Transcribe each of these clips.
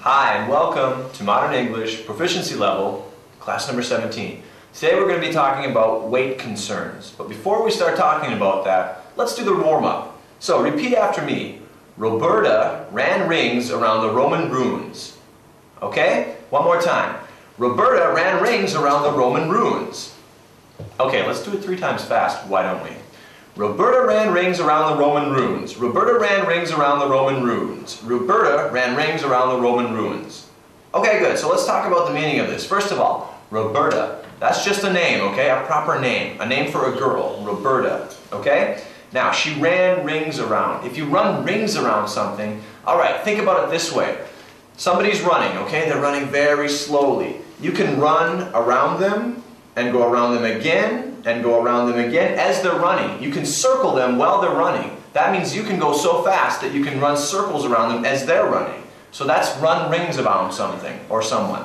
Hi, and welcome to Modern English Proficiency Level, class number 17. Today we're going to be talking about weight concerns. But before we start talking about that, let's do the warm-up. So repeat after me. Roberta ran rings around the Roman ruins. Okay? One more time. Roberta ran rings around the Roman ruins. Okay, let's do it 3 times fast, why don't we? Roberta ran rings around the Roman ruins. Roberta ran rings around the Roman ruins. Roberta ran rings around the Roman ruins. Okay, good. So let's talk about the meaning of this. First of all, Roberta. That's just a name, okay? A proper name. A name for a girl. Roberta. Okay? Now, she ran rings around. If you run rings around something, alright, think about it this way. Somebody's running, okay? They're running very slowly. You can run around them and go around them again and go around them again as they're running. You can circle them while they're running. That means you can go so fast that you can run circles around them as they're running. So that's run rings around something or someone.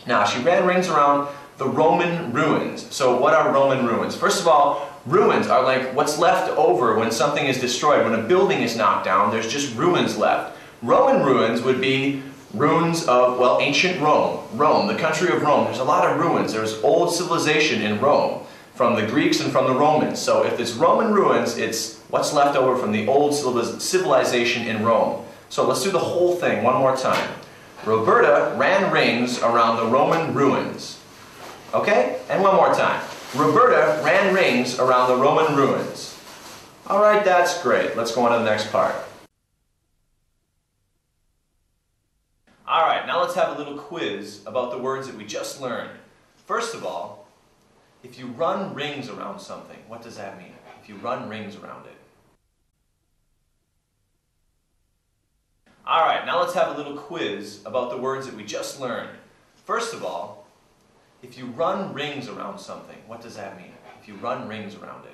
Now, she ran rings around the Roman ruins. So what are Roman ruins? First of all, ruins are like what's left over when something is destroyed. When a building is knocked down, there's just ruins left. Roman ruins would be ruins of, well, ancient Rome. Rome, the country of Rome. There's a lot of ruins. There's old civilization in Rome from the Greeks and from the Romans. So if it's Roman ruins, it's what's left over from the old civilization in Rome. So let's do the whole thing one more time. Roberta ran rings around the Roman ruins. Okay? And one more time. Roberta ran rings around the Roman ruins. Alright, that's great. Let's go on to the next part. Alright, now let's have a little quiz about the words that we just learned. First of all, if you run rings around something, what does that mean? If you run rings around it. Alright, now let's have a little quiz about the words that we just learned. First of all, if you run rings around something, what does that mean? If you run rings around it.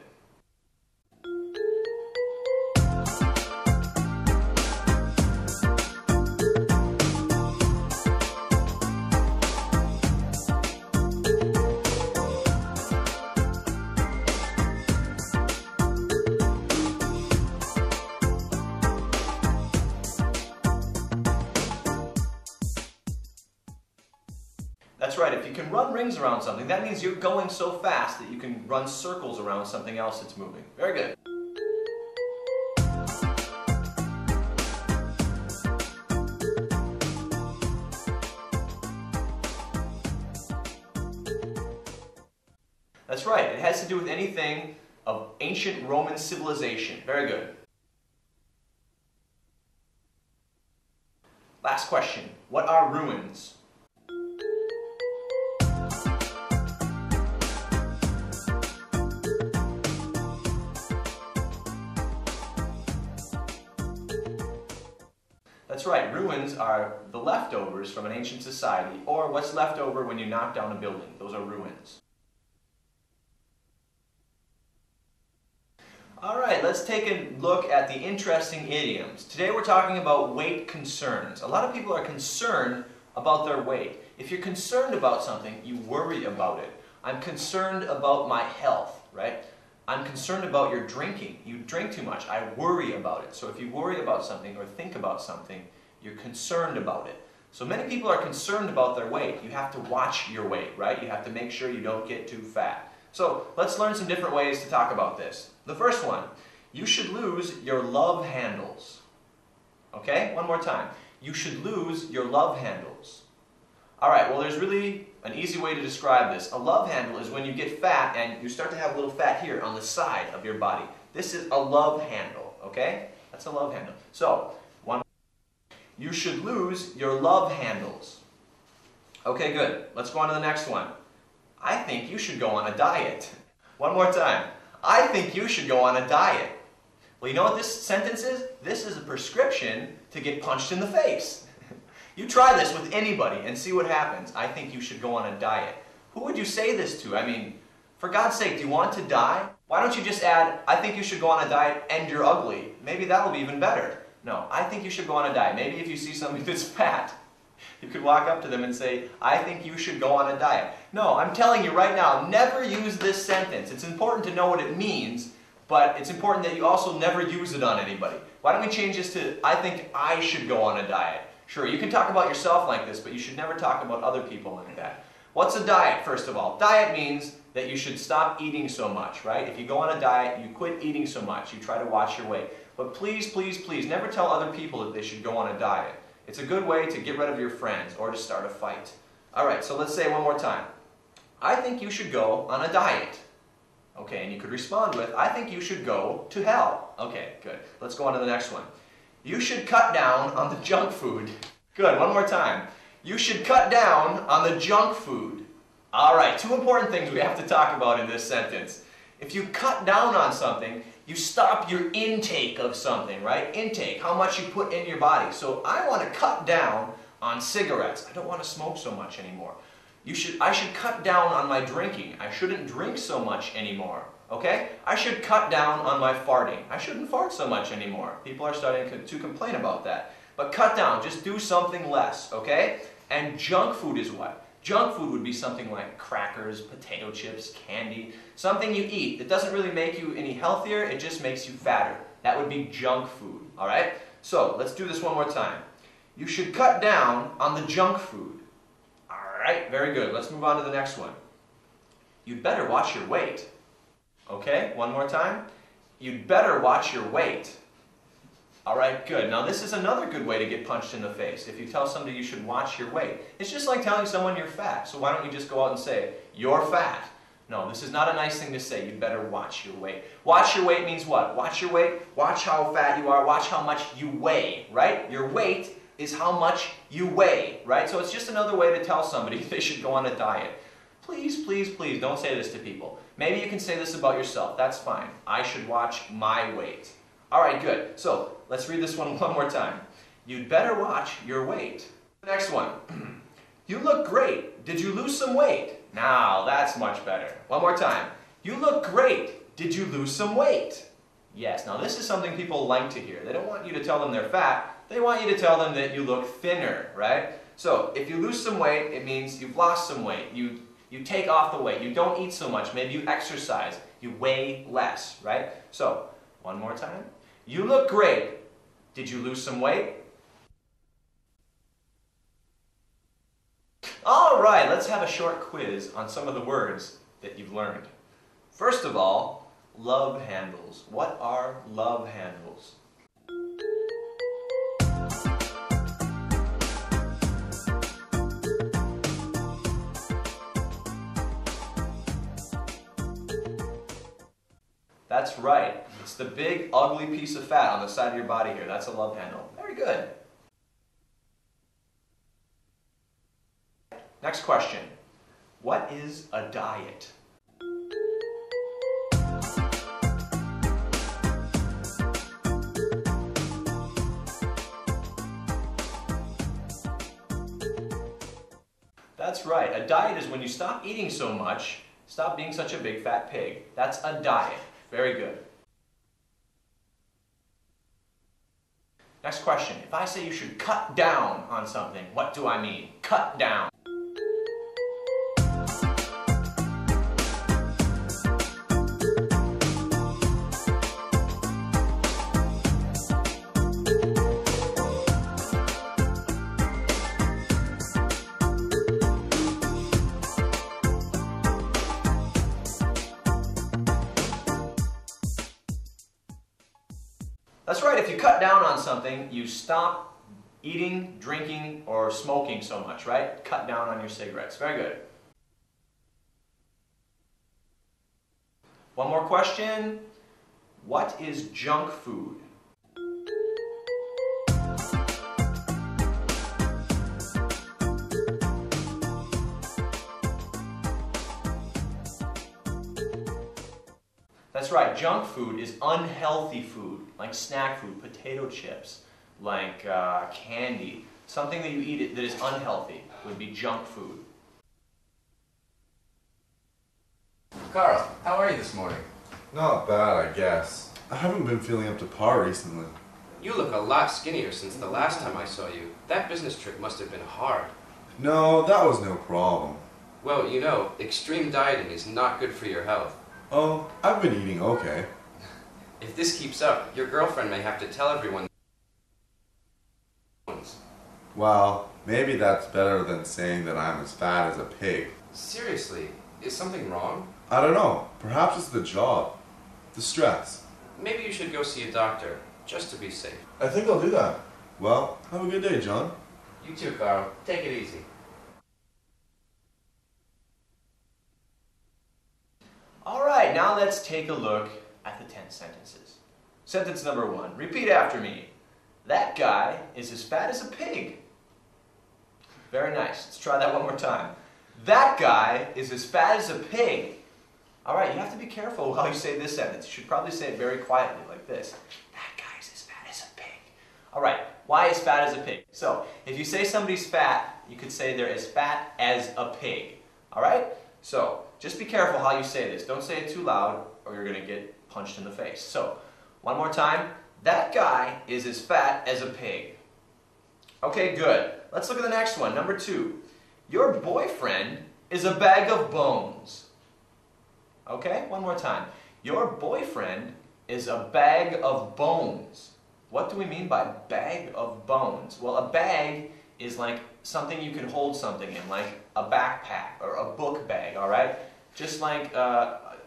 That's right, if you can run rings around something, that means you're going so fast that you can run circles around something else that's moving. Very good. That's right, it has to do with anything of ancient Roman civilization. Very good. Last question. What are ruins? That's right, ruins are the leftovers from an ancient society, or what's left over when you knock down a building. Those are ruins. Alright, let's take a look at the interesting idioms. Today we're talking about weight concerns. A lot of people are concerned about their weight. If you're concerned about something, you worry about it. I'm concerned about my health, right? I'm concerned about your drinking. You drink too much. I worry about it. So if you worry about something or think about something, you're concerned about it. So many people are concerned about their weight. You have to watch your weight, right? You have to make sure you don't get too fat. So let's learn some different ways to talk about this. The first one, you should lose your love handles. Okay? One more time. You should lose your love handles. Alright, well there's really an easy way to describe this. A love handle is when you get fat and you start to have a little fat here on the side of your body. This is a love handle, okay? That's a love handle. So, one. You should lose your love handles. Okay, good. Let's go on to the next one. I think you should go on a diet. One more time. I think you should go on a diet. Well, you know what this sentence is? This is a prescription to get punched in the face. You try this with anybody and see what happens. I think you should go on a diet. Who would you say this to? I mean, for God's sake, do you want to die? Why don't you just add, I think you should go on a diet and you're ugly. Maybe that'll be even better. No, I think you should go on a diet. Maybe if you see somebody that's fat, you could walk up to them and say, I think you should go on a diet. No, I'm telling you right now, never use this sentence. It's important to know what it means, but it's important that you also never use it on anybody. Why don't we change this to, I think I should go on a diet. Sure, you can talk about yourself like this, but you should never talk about other people like that. What's a diet, first of all? Diet means that you should stop eating so much, right? If you go on a diet, you quit eating so much. You try to watch your weight. But please, please, please, never tell other people that they should go on a diet. It's a good way to get rid of your friends or to start a fight. All right, so let's say it one more time. I think you should go on a diet. Okay, and you could respond with, I think you should go to hell. Okay, good. Let's go on to the next one. You should cut down on the junk food. Good, one more time. You should cut down on the junk food. All right, two important things we have to talk about in this sentence. If you cut down on something, you stop your intake of something, right? Intake, how much you put in your body. So I want to cut down on cigarettes. I don't want to smoke so much anymore. I should cut down on my drinking. I shouldn't drink so much anymore. Okay? I should cut down on my farting. I shouldn't fart so much anymore. People are starting to complain about that. But cut down, just do something less, okay? And junk food is what? Junk food would be something like crackers, potato chips, candy, something you eat that doesn't really make you any healthier, it just makes you fatter. That would be junk food, all right? So, let's do this one more time. You should cut down on the junk food. All right, very good. Let's move on to the next one. You'd better watch your weight. Okay, one more time. You'd better watch your weight. All right, good. Now this is another good way to get punched in the face. If you tell somebody you should watch your weight. It's just like telling someone you're fat. So why don't you just go out and say, you're fat. No, this is not a nice thing to say. You'd better watch your weight. Watch your weight means what? Watch your weight, watch how fat you are, watch how much you weigh, right? Your weight is how much you weigh, right? So it's just another way to tell somebody they should go on a diet. Please, please, please don't say this to people. Maybe you can say this about yourself. That's fine. I should watch my weight. All right, good. So let's read this one more time. You'd better watch your weight. Next one. You look great. Did you lose some weight? Now, that's much better. One more time. You look great. Did you lose some weight? Yes, now this is something people like to hear. They don't want you to tell them they're fat. They want you to tell them that you look thinner, right? So if you lose some weight, it means you've lost some weight. You take off the weight. You don't eat so much. Maybe you exercise. You weigh less, right? So, one more time. You look great. Did you lose some weight? All right, let's have a short quiz on some of the words that you've learned. First of all, love handles. What are love handles? That's right. It's the big, ugly piece of fat on the side of your body here. That's a love handle. Very good. Next question. What is a diet? That's right. A diet is when you stop eating so much, stop being such a big fat pig. That's a diet. Very good. Next question. If I say you should cut down on something, what do I mean? Cut down. That's right, if you cut down on something, you stop eating, drinking, or smoking so much, right? Cut down on your cigarettes. Very good. One more question. What is junk food? That's right, junk food is unhealthy food, like snack food, potato chips, like candy. Something that you eat that is unhealthy would be junk food. Carl, how are you this morning? Not bad, I guess. I haven't been feeling up to par recently. You look a lot skinnier since the last time I saw you. That business trip must have been hard. No, that was no problem. Well, you know, extreme dieting is not good for your health. Oh, I've been eating okay. If this keeps up, your girlfriend may have to tell everyone. Well, maybe that's better than saying that I'm as fat as a pig. Seriously, is something wrong? I don't know. Perhaps it's the job. The stress. Maybe you should go see a doctor, just to be safe. I think I'll do that. Well, have a good day, John. You too, Carl. Take it easy. All right, now let's take a look at the 10 sentences. Sentence number 1. Repeat after me. That guy is as fat as a pig. Very nice. Let's try that one more time. That guy is as fat as a pig. All right, you have to be careful how you say this sentence. You should probably say it very quietly, like this. That guy's as fat as a pig. All right, why as fat as a pig? So, if you say somebody's fat, you could say they're as fat as a pig. All right? So, just be careful how you say this. Don't say it too loud, or you're going to get punched in the face. So, one more time. That guy is as fat as a pig. Okay, good. Let's look at the next one. Number 2. Your boyfriend is a bag of bones. Okay, one more time. Your boyfriend is a bag of bones. What do we mean by bag of bones? Well, a bag is like something you can hold something in, like a backpack or a book bag, all right? Just like a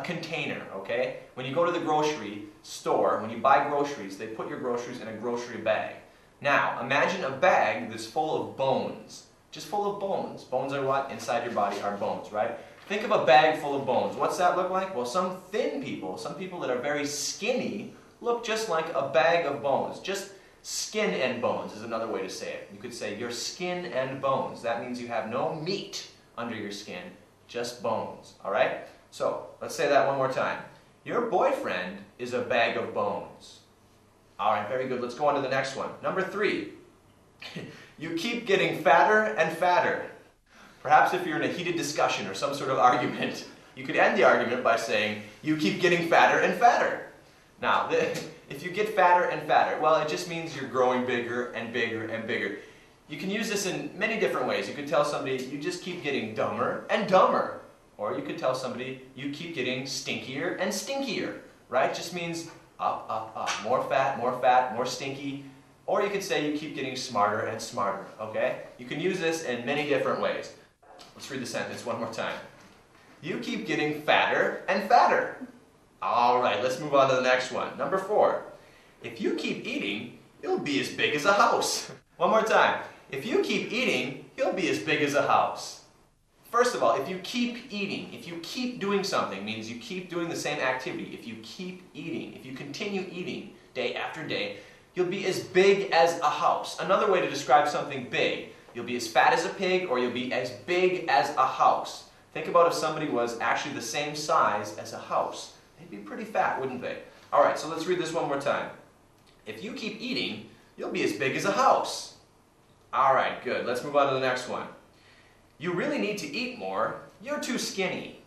container, okay? When you go to the grocery store, when you buy groceries, they put your groceries in a grocery bag. Now, imagine a bag that's full of bones. Just full of bones. Bones are what? Inside your body are bones, right? Think of a bag full of bones. What's that look like? Well, some thin people, some people that are very skinny, look just like a bag of bones. Just skin and bones is another way to say it. You could say your skin and bones. That means you have no meat under your skin, just bones, all right? So, let's say that one more time. Your boyfriend is a bag of bones. All right, very good. Let's go on to the next one. Number 3. You keep getting fatter and fatter. Perhaps if you're in a heated discussion or some sort of argument, you could end the argument by saying, you keep getting fatter and fatter. Now, if you get fatter and fatter, well, it just means you're growing bigger and bigger and bigger. You can use this in many different ways. You could tell somebody, you just keep getting dumber and dumber. Or you could tell somebody, you keep getting stinkier and stinkier, right? Just means up, up, up. More fat, more stinky. Or you could say you keep getting smarter and smarter, okay? You can use this in many different ways. Let's read the sentence one more time. You keep getting fatter and fatter. All right, let's move on to the next one. Number 4. If you keep eating, you'll be as big as a house. One more time. If you keep eating, you'll be as big as a house. First of all, if you keep eating, if you keep doing something, means you keep doing the same activity. If you keep eating, if you continue eating day after day, you'll be as big as a house. Another way to describe something big, you'll be as fat as a pig or you'll be as big as a house. Think about if somebody was actually the same size as a house. They'd be pretty fat, wouldn't they? All right, so let's read this one more time. If you keep eating, you'll be as big as a house. All right, good. Let's move on to the next one. You really need to eat more. You're too skinny.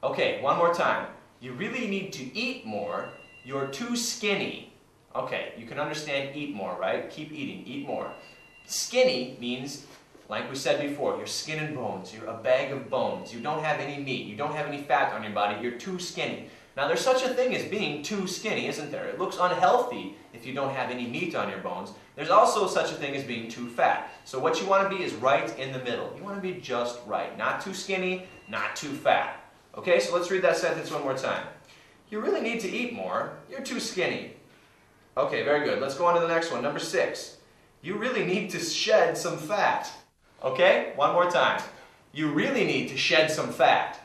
Okay, one more time. You really need to eat more. You're too skinny. Okay, you can understand eat more, right? Keep eating, eat more. Skinny means, like we said before, you're skin and bones. You're a bag of bones. You don't have any meat. You don't have any fat on your body. You're too skinny. Now, there's such a thing as being too skinny, isn't there? It looks unhealthy if you don't have any meat on your bones. There's also such a thing as being too fat. So what you want to be is right in the middle. You want to be just right. Not too skinny, not too fat. Okay, so let's read that sentence one more time. You really need to eat more. You're too skinny. Okay, very good. Let's go on to the next one. Number 6. You really need to shed some fat. Okay, one more time. You really need to shed some fat.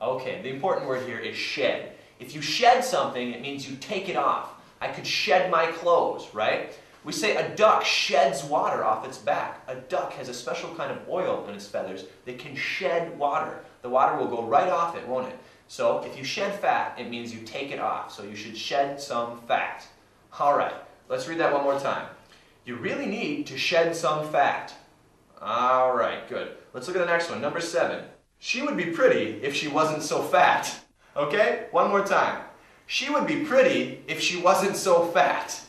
Okay, the important word here is shed. If you shed something, it means you take it off. I could shed my clothes, right? We say a duck sheds water off its back. A duck has a special kind of oil in its feathers that can shed water. The water will go right off it, won't it? So if you shed fat, it means you take it off. So you should shed some fat. All right, let's read that one more time. You really need to shed some fat. All right, good. Let's look at the next one. Number 7. She would be pretty if she wasn't so fat. Okay, one more time. She would be pretty if she wasn't so fat.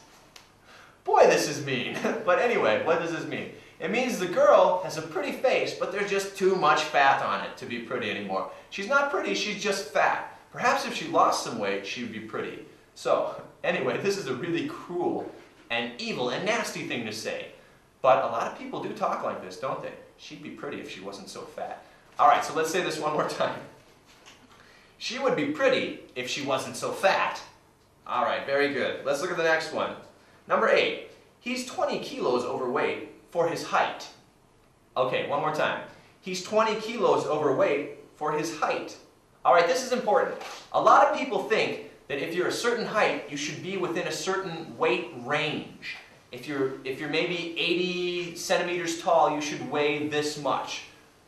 Boy, this is mean. But anyway, what does this mean? It means the girl has a pretty face, but there's just too much fat on it to be pretty anymore. She's not pretty, she's just fat. Perhaps if she lost some weight, she would be pretty. So, anyway, this is a really cruel and evil and nasty thing to say. But a lot of people do talk like this, don't they? She'd be pretty if she wasn't so fat. All right, so let's say this one more time. She would be pretty if she wasn't so fat. All right, very good. Let's look at the next one. Number 8. He's 20 kilos overweight for his height. Okay, one more time. He's 20 kilos overweight for his height. All right, this is important. A lot of people think that if you're a certain height, you should be within a certain weight range. If you're maybe 80 centimeters tall, you should weigh this much.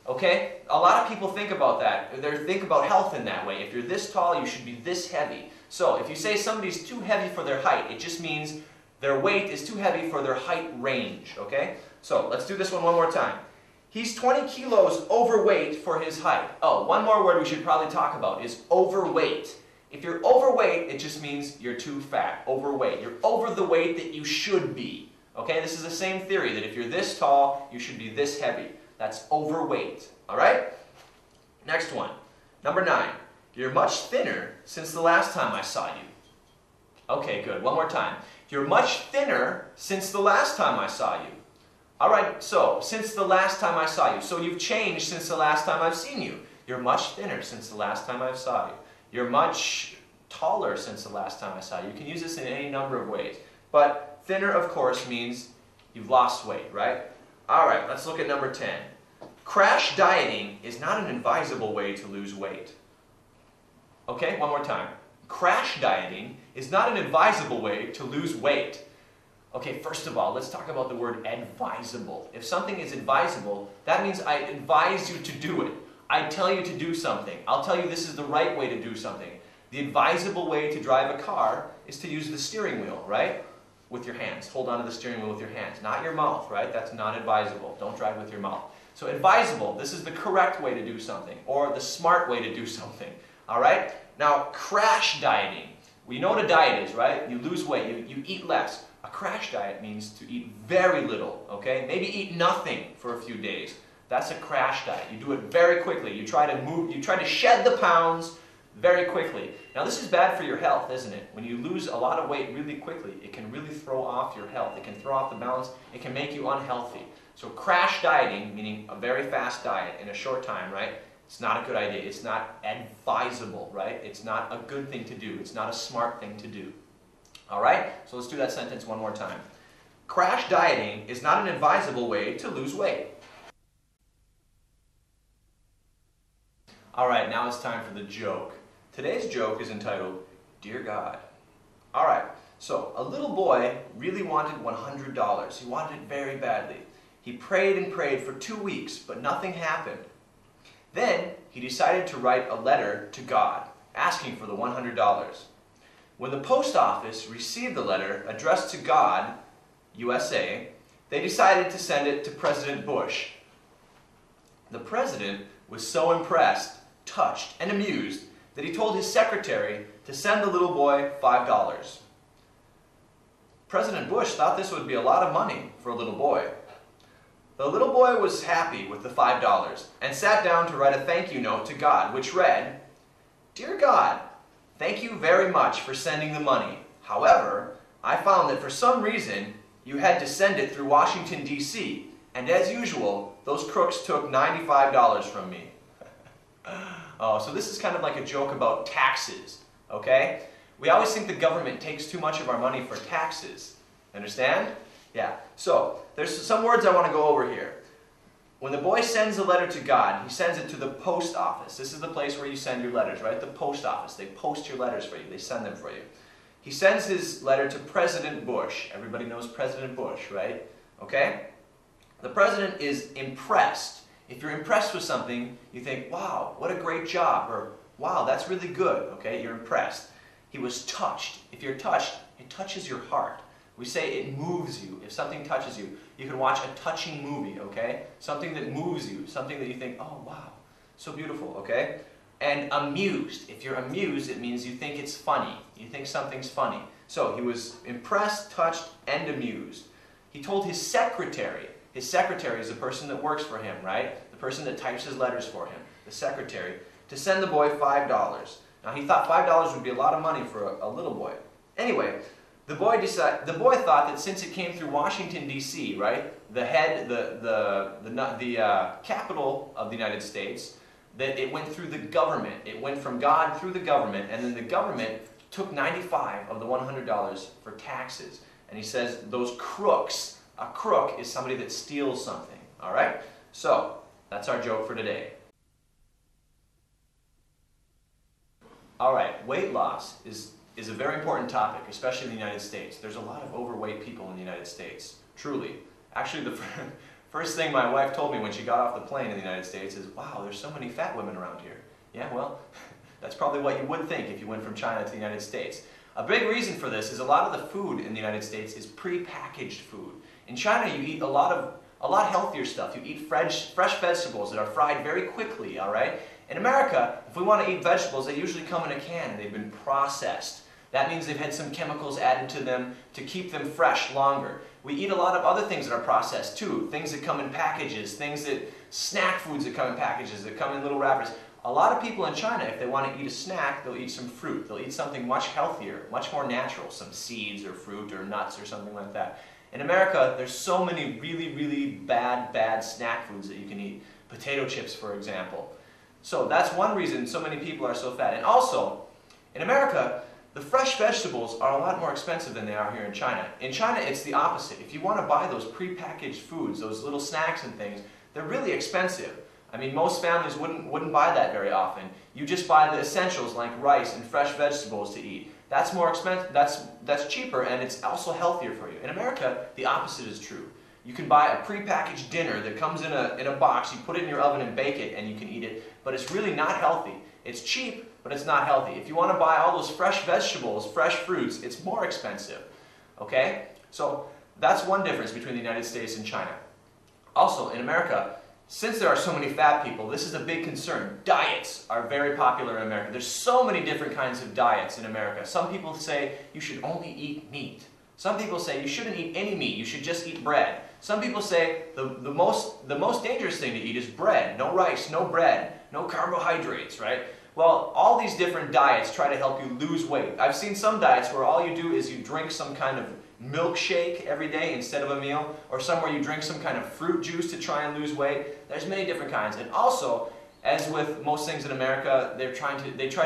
Okay? A lot of people think about that. They think about health in that way. If you're this tall, you should be this heavy. So if you say somebody's too heavy for their height, it just means their weight is too heavy for their height range. Okay? So let's do this one more time. He's 20 kilos overweight for his height. Oh, one more word we should probably talk about is overweight. If you're overweight, it just means you're too fat, overweight. You're over the weight that you should be. Okay, this is the same theory, that if you're this tall, you should be this heavy. That's overweight. All right? Next one. Number 9. You're much thinner since the last time I saw you. Okay, good. One more time. You're much thinner since the last time I saw you. All right, so, since the last time I saw you. So you've changed since the last time I've seen you. You're much thinner since the last time I saw you. You're much taller since the last time I saw you. You can use this in any number of ways. But thinner, of course, means you've lost weight, right? All right, let's look at number 10. Crash dieting is not an advisable way to lose weight. Okay, one more time. Crash dieting is not an advisable way to lose weight. Okay, first of all, let's talk about the word advisable. If something is advisable, that means I advise you to do it. I tell you to do something. I'll tell you this is the right way to do something. The advisable way to drive a car is to use the steering wheel, right? With your hands. Hold on to the steering wheel with your hands. Not your mouth, right? That's not advisable. Don't drive with your mouth. So advisable, this is the correct way to do something, or the smart way to do something. All right? Now, crash dieting. We know what a diet is, right? You lose weight, you eat less. A crash diet means to eat very little, okay? Maybe eat nothing for a few days. That's a crash diet. You do it very quickly. You try to shed the pounds very quickly. Now this is bad for your health, isn't it? When you lose a lot of weight really quickly, it can really throw off your health. It can throw off the balance. It can make you unhealthy. So crash dieting, meaning a very fast diet in a short time, right? It's not a good idea. It's not advisable, right? It's not a good thing to do. It's not a smart thing to do. All right? So let's do that sentence one more time. Crash dieting is not an advisable way to lose weight. All right, now it's time for the joke. Today's joke is entitled, Dear God. All right, so a little boy really wanted $100. He wanted it very badly. He prayed and prayed for 2 weeks, but nothing happened. Then he decided to write a letter to God, asking for the $100. When the post office received the letter addressed to God, USA, they decided to send it to President Bush. The president was so impressed, touched, and amused that he told his secretary to send the little boy $5. President Bush thought this would be a lot of money for a little boy. The little boy was happy with the $5 and sat down to write a thank you note to God, which read, Dear God, thank you very much for sending the money. However, I found that for some reason you had to send it through Washington, D.C., and as usual, those crooks took $95 from me. Oh, so this is kind of like a joke about taxes, okay? We always think the government takes too much of our money for taxes. Understand? Yeah. So, there's some words I want to go over here. When the boy sends a letter to God, he sends it to the post office. This is the place where you send your letters, right? The post office. They post your letters for you. They send them for you. He sends his letter to President Bush. Everybody knows President Bush, right? Okay? The president is impressed. If you're impressed with something, you think, wow, what a great job, or wow, that's really good, okay? You're impressed. He was touched. If you're touched, it touches your heart. We say it moves you. If something touches you, you can watch a touching movie, okay? Something that moves you, something that you think, oh, wow, so beautiful, okay? And amused. If you're amused, it means you think it's funny. You think something's funny. So he was impressed, touched, and amused. He told his secretary is the person that works for him, right? The person that types his letters for him, the secretary, to send the boy $5. Now he thought $5 would be a lot of money for a little boy. Anyway, The boy thought that since it came through Washington D.C., right, the capital of the United States, that it went through the government. It went from God through the government, and then the government took 95 of the $100 for taxes. And he says those crooks. A crook is somebody that steals something. All right. So that's our joke for today. All right. Weight loss is a very important topic, especially in the United States. There's a lot of overweight people in the United States, truly. Actually, the first thing my wife told me when she got off the plane in the United States is, wow, there's so many fat women around here. Yeah, well, that's probably what you would think if you went from China to the United States. A big reason for this is a lot of the food in the United States is pre-packaged food. In China, you eat a lot healthier stuff. You eat fresh vegetables that are fried very quickly, all right? In America, if we want to eat vegetables, they usually come in a can and they've been processed. That means they've had some chemicals added to them to keep them fresh longer. We eat a lot of other things that are processed too. Things that come in packages, snack foods that come in packages, that come in little wrappers. A lot of people in China, if they want to eat a snack, they'll eat some fruit. They'll eat something much healthier, much more natural, some seeds or fruit or nuts or something like that. In America, there's so many really, really bad snack foods that you can eat. Potato chips, for example. So that's one reason so many people are so fat. And also, in America, the fresh vegetables are a lot more expensive than they are here in China. In China, it's the opposite. If you want to buy those pre-packaged foods, those little snacks and things, they're really expensive. I mean, most families wouldn't buy that very often. You just buy the essentials like rice and fresh vegetables to eat. That's more expensive. That's cheaper, and it's also healthier for you. In America, the opposite is true. You can buy a pre-packaged dinner that comes in a box. You put it in your oven and bake it, and you can eat it. But it's really not healthy. It's cheap, but it's not healthy. If you want to buy all those fresh vegetables, fresh fruits, it's more expensive. Okay? So that's one difference between the United States and China. Also, in America, since there are so many fat people, this is a big concern. Diets are very popular in America. There's so many different kinds of diets in America. Some people say you should only eat meat. Some people say you shouldn't eat any meat, you should just eat bread. Some people say the most dangerous thing to eat is bread. No rice, no bread, no carbohydrates, right? Well, all these different diets try to help you lose weight. I've seen some diets where all you do is you drink some kind of milkshake every day instead of a meal, or somewhere you drink some kind of fruit juice to try and lose weight. There's many different kinds. And also, as with most things in America, they try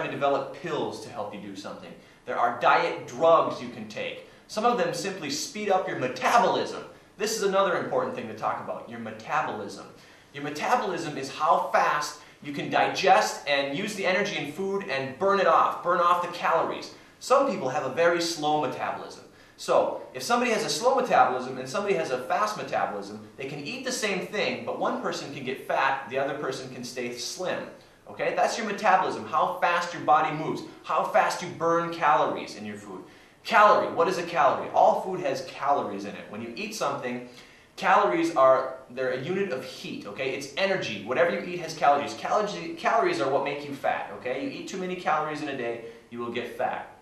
to develop pills to help you do something. There are diet drugs you can take. Some of them simply speed up your metabolism. This is another important thing to talk about, your metabolism. Your metabolism is how fast you can digest and use the energy in food and burn it off, burn off the calories. Some people have a very slow metabolism. So, if somebody has a slow metabolism and somebody has a fast metabolism, they can eat the same thing, but one person can get fat, the other person can stay slim. Okay? That's your metabolism, how fast your body moves, how fast you burn calories in your food. Calorie, what is a calorie? All food has calories in it. When you eat something, they're a unit of heat, okay? It's energy. Whatever you eat has calories. Calories are what make you fat, okay? You eat too many calories in a day, you will get fat.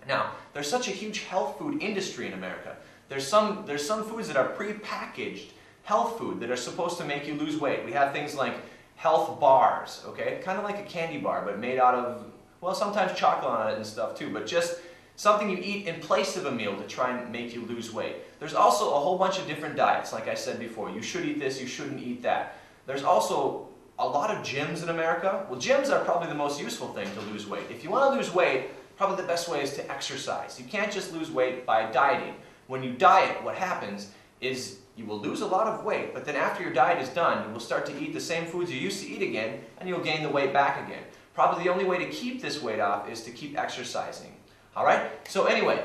Now, there's such a huge health food industry in America. There's some foods that are pre-packaged health food that are supposed to make you lose weight. We have things like health bars, okay? Kind of like a candy bar, but made out of, well, sometimes chocolate on it and stuff too, but just something you eat in place of a meal to try and make you lose weight. There's also a whole bunch of different diets, like I said before. You should eat this, you shouldn't eat that. There's also a lot of gyms in America. Well, gyms are probably the most useful thing to lose weight. If you want to lose weight, probably the best way is to exercise. You can't just lose weight by dieting. When you diet, what happens is you will lose a lot of weight, but then after your diet is done, you will start to eat the same foods you used to eat again, and you'll gain the weight back again. Probably the only way to keep this weight off is to keep exercising. All right? So anyway,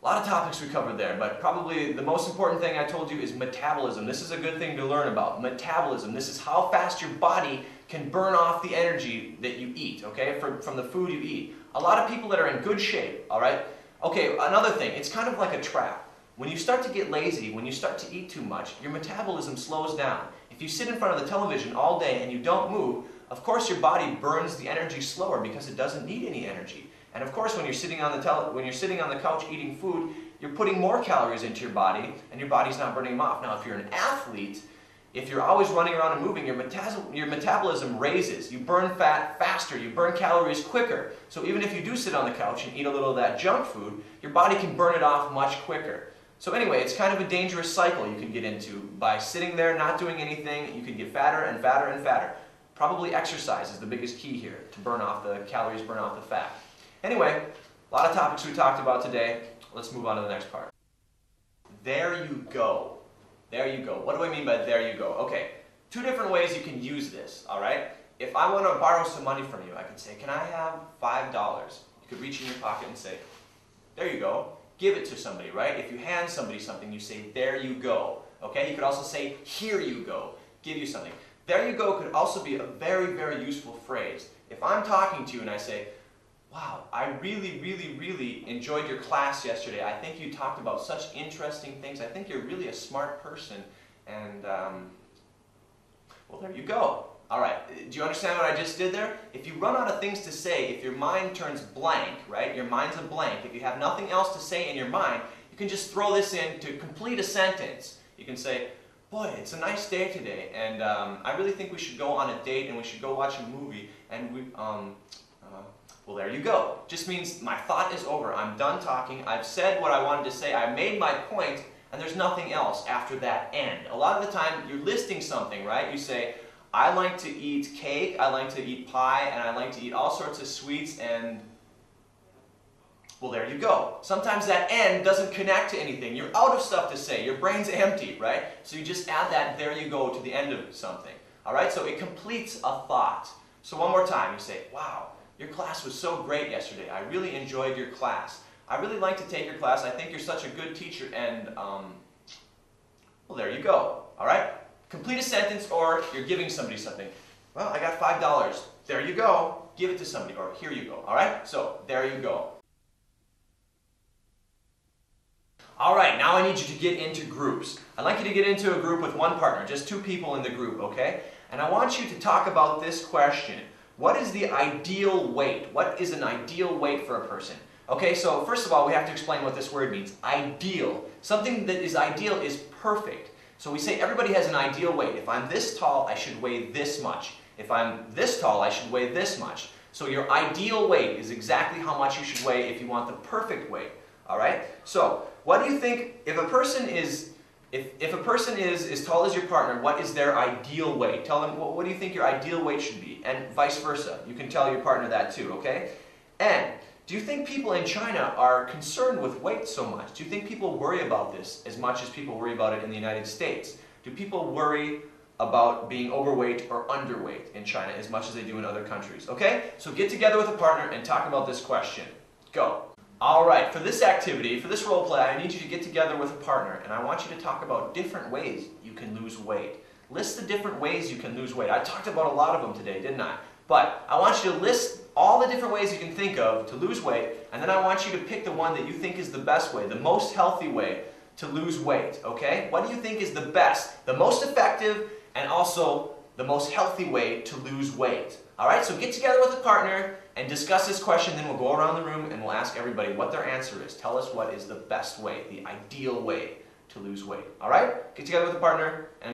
a lot of topics we covered there, but probably the most important thing I told you is metabolism. This is a good thing to learn about. Metabolism. This is how fast your body can burn off the energy that you eat, okay, from the food you eat. A lot of people that are in good shape, all right? Okay, another thing, it's kind of like a trap. When you start to get lazy, when you start to eat too much, your metabolism slows down. If you sit in front of the television all day and you don't move, of course your body burns the energy slower because it doesn't need any energy. And of course, when you're sitting on the couch eating food, you're putting more calories into your body, and your body's not burning them off. Now, if you're an athlete, If you're always running around and moving, your metabolism raises. You burn fat faster, you burn calories quicker. So even if you do sit on the couch and eat a little of that junk food, your body can burn it off much quicker. So anyway, it's kind of a dangerous cycle you can get into. By sitting there not doing anything, you can get fatter and fatter and fatter. Probably exercise is the biggest key here to burn off the calories, burn off the fat. Anyway, a lot of topics we talked about today. Let's move on to the next part. There you go. There you go. What do I mean by there you go? Okay, two different ways you can use this, all right? If I want to borrow some money from you, I can say, can I have $5? You could reach in your pocket and say, there you go. Give it to somebody, right? If you hand somebody something, you say, there you go. Okay, you could also say, here you go. Give you something. There you go could also be a very, very useful phrase. If I'm talking to you and I say, wow, I really, really, really enjoyed your class yesterday. I think you talked about such interesting things. I think you're really a smart person. And, well, there you go. All right, do you understand what I just did there? If you run out of things to say, if your mind turns blank, right? Your mind's a blank. If you have nothing else to say in your mind, you can just throw this in to complete a sentence. You can say, boy, it's a nice day today, and I really think we should go on a date and we should go watch a movie, and well, there you go. Just means my thought is over. I'm done talking. I've said what I wanted to say. I made my point, and there's nothing else after that end. A lot of the time, you're listing something, right? You say, I like to eat cake, I like to eat pie, and I like to eat all sorts of sweets, and well, there you go. Sometimes that end doesn't connect to anything. You're out of stuff to say. Your brain's empty, right? So you just add that there you go to the end of something. All right? So it completes a thought. So one more time, you say, wow, your class was so great yesterday. I really enjoyed your class. I really like to take your class. I think you're such a good teacher, and well, there you go. All right? Complete a sentence, or you're giving somebody something. Well, I got $5. There you go. Give it to somebody, or here you go. All right? So there you go. All right, now I need you to get into groups. I'd like you to get into a group with one partner, just two people in the group, okay? And I want you to talk about this question. What is the ideal weight? What is an ideal weight for a person? Okay, so first of all, we have to explain what this word means. Ideal. Something that is ideal is perfect. So we say everybody has an ideal weight. If I'm this tall, I should weigh this much. If I'm this tall, I should weigh this much. So your ideal weight is exactly how much you should weigh if you want the perfect weight. All right? So, what do you think if a person is as tall as your partner, what is their ideal weight? Tell them what do you think your ideal weight should be, and vice versa. You can tell your partner that too, okay? And do you think people in China are concerned with weight so much? Do you think people worry about this as much as people worry about it in the United States? Do people worry about being overweight or underweight in China as much as they do in other countries? Okay? So get together with a partner and talk about this question. Go. All right, for this activity, for this role play, I need you to get together with a partner, and I want you to talk about different ways you can lose weight. List the different ways you can lose weight. I talked about a lot of them today, didn't I? But I want you to list all the different ways you can think of to lose weight, and then I want you to pick the one that you think is the best way, the most healthy way to lose weight, okay? What do you think is the best, the most effective, and also the most healthy way to lose weight? All right, so get together with a partner and discuss this question, then we'll go around the room and we'll ask everybody what their answer is. Tell us what is the best way, the ideal way to lose weight. All right? Get together with a partner and